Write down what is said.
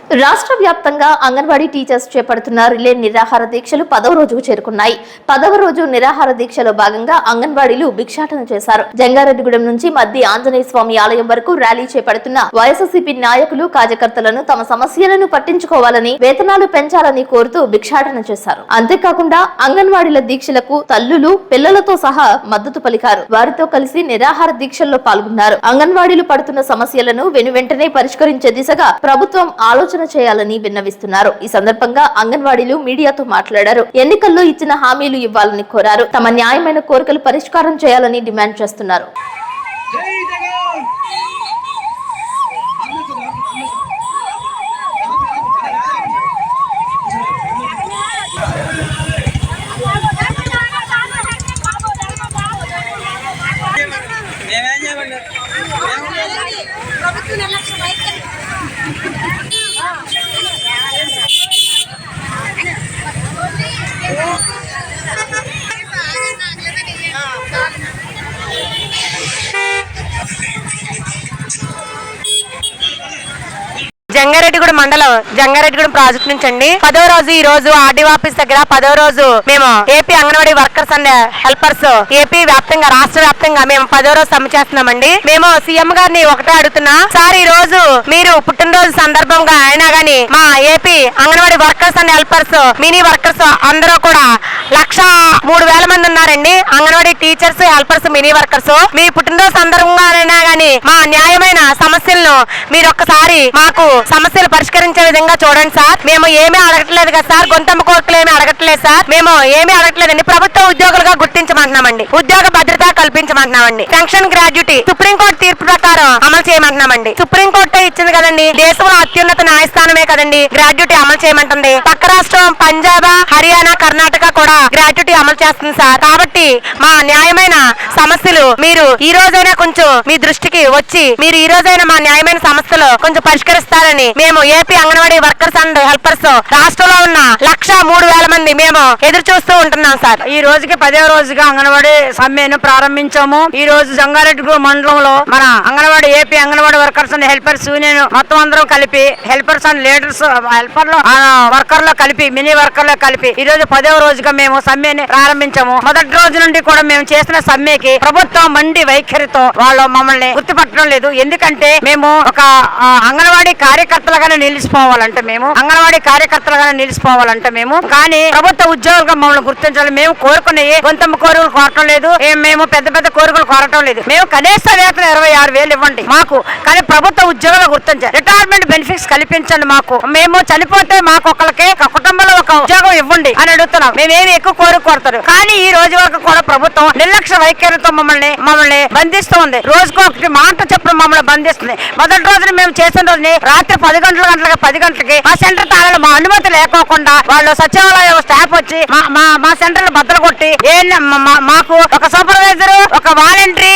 రాష్ట్ర వ్యాప్తంగా అంగన్వాడీ టీచర్స్ చేపడుతున్న రిలే నిరాహార దీక్షలు 10వ రోజుకు చేరుకున్నాయి. 10వ రోజు నిరాహార దీక్షలో భాగంగా అంగన్వాడీలు భిక్షాటన చేశారు. జంగారెడ్డిగూడెం నుంచి మద్ది ఆంజనేయ స్వామి ఆలయం వరకు ర్యాలీ చేపడుతున్న వైఎస్ఆర్సీపీ నాయకులు కార్యకర్తలను తమ సమస్యలను పట్టించుకోవాలని, వేతనాలు పెంచాలని కోరుతూ భిక్షాటన చేశారు. అంతేకాకుండా అంగన్వాడీల దీక్షలకు తల్లులు, పిల్లలతో సహా మద్దతు పలికారు. వారితో కలిసి నిరాహార దీక్షల్లో పాల్గొన్నారు. అంగన్వాడీలు పడుతున్న సమస్యలను వెనువెంటనే పరిష్కరించే దిశగా ప్రభుత్వం ఆలోచన చేయాలని విన్నవిస్తున్నారు. ఈ సందర్భంగా అంగన్వాడీలు మీడియాతో మాట్లాడారు. ఎన్నికల్లో ఇచ్చిన హామీలు ఇవ్వాలని కోరారు. తమ న్యాయమైన కోరికలు పరిష్కారం చేయాలని డిమాండ్ చేస్తున్నారు. జంగారెడ్డిగూడెం మండలం జంగారెడ్డిగూడెం ప్రాజెక్ట్ నుంచి అండి 10వ రోజు ఈ రోజు ఆర్డీఓ ఆఫీస్ దగ్గర 10వ రోజు మేము AP anganwadi workers and helpers AP వ్యాప్తంగా రాష్ట్ర వ్యాప్తంగా మేము 10వ రోజు సమ్మె చేస్తున్నామండి. మేము సీఎం గారిని ఒకటే అడుగుతున్నా, సార్ ఈ రోజు మీరు పుట్టినరోజు సందర్భంగా అయినా గానీ మా AP anganwadi workers and helpers mini workers అందరూ కూడా 1,03,000 మంది ఉన్నారండి. Anganwadi teachers, helpers, mini workers మీ పుట్టినరోజు సందర్భంగా అయినా గానీ మా న్యాయమైన సమస్యలను మీరు ఒక్కసారి మాకు సమస్యలు పరిష్కరించే విధంగా చూడండి సార్. మేము ఏమీ అడగట్లేదు కదా సార్, గొంతమ్మ కోరికలు ఏమీ అడగట్లేదు సార్, మేము ఏమీ అడగట్లేదండి. ప్రభుత్వ ఉద్యోగులుగా గుర్తించమంటున్నామండి, ఉద్యోగ భద్రత కల్పించమంటున్నామండి, పెన్షన్ గ్రాడ్యుటీ సుప్రీంకోర్టు తీర్పు ప్రకారం అమలు చేయమంటున్నామండి. సుప్రీంకోర్టు ఇచ్చింది కదండి, దేశంలో అత్యున్నత న్యాయస్థానమే కదండి గ్రాడ్యుటీ అమలు చేయమంటుంది. పక్క రాష్ట్రం పంజాబ్, హర్యానా, కర్ణాటక కూడా గ్రాడ్యుటీ అమలు చేస్తుంది సార్. కాబట్టి మా న్యాయమైన సమస్యలు మీరు ఈ రోజైనా కొంచెం మీ దృష్టికి వచ్చి మీరు ఈ రోజైనా మా న్యాయమైన సమస్యలు కొంచెం పరిష్కరిస్తారని మేము AP anganwadi workers and helpers రాష్ట్రంలో ఉన్న 1,03,000 మంది మేము ఎదురు చూస్తూ ఉంటున్నాం సార్. ఈ రోజుకి 10వ రోజుగా అంగన్వాడీ సమ్మెను ప్రారంభించాము. ఈ రోజు జంగారెడ్డిగూడెం మండలంలో మన anganwadi AP anganwadi workers and helpers union మొత్తం అందరం కలిపి హెల్పర్స్ అండ్ లీడర్స్ హెల్పర్లు వర్కర్లు కలిపి మినీ వర్కర్లు కలిపి ఈ రోజు 10వ రోజుగా మేము సమ్మెని ప్రారంభించాము. మొదటి రోజు నుండి కూడా మేము చేసిన సమ్మెకి ప్రభుత్వం మండి వైఖరితో వాళ్ళు మమ్మల్ని గుర్తుపట్టడం లేదు. ఎందుకంటే మేము ఒక అంగన్వాడీ కార్యకర్తలుగానే నిలిచిపోవాలంటే మేము కానీ ప్రభుత్వ ఉద్యోగులుగా మమ్మల్ని గుర్తించాలి. మేము కోరుకునే గొంతమ్మ కోరికలు కోరటం లేదు, మేము పెద్ద పెద్ద కోరికలు కోరటం లేదు. మేము కనీస వేతనం 26,000 ఇవ్వండి మాకు, కానీ ప్రభుత్వ ఉద్యోగులు గుర్తించాలి. రిటైర్మెంట్ బెనిఫిట్స్ కల్పించండి మాకు. మేము చనిపోతే మాకు ఒకరికి కుటుంబంలో ఒక ఉద్యోగం ఇవ్వండి అని అడుగుతున్నాం. మేమేమి ఎక్కువ కోరుతారు, కానీ ఈ రోజు వరకు కూడా ప్రభుత్వం నిర్లక్ష్య వైఖరితో మమ్మల్ని బంధిస్తుంది. రోజుకు ఒకటి మాట చెప్పడం మమ్మల్ని బంధిస్తుంది. మొదటి రోజున మేము చేసిన రోజుని రాత్రి 10 గంటలకి మా సెంటర్ తాళాలు మా అనుమతి లేకోకుండా వాళ్ళు సచివాలయ స్టాఫ్ వచ్చి మా సెంటర్ బద్దలు కొట్టి మాకు ఒక సూపర్వైజర్, ఒక వాలంటరీ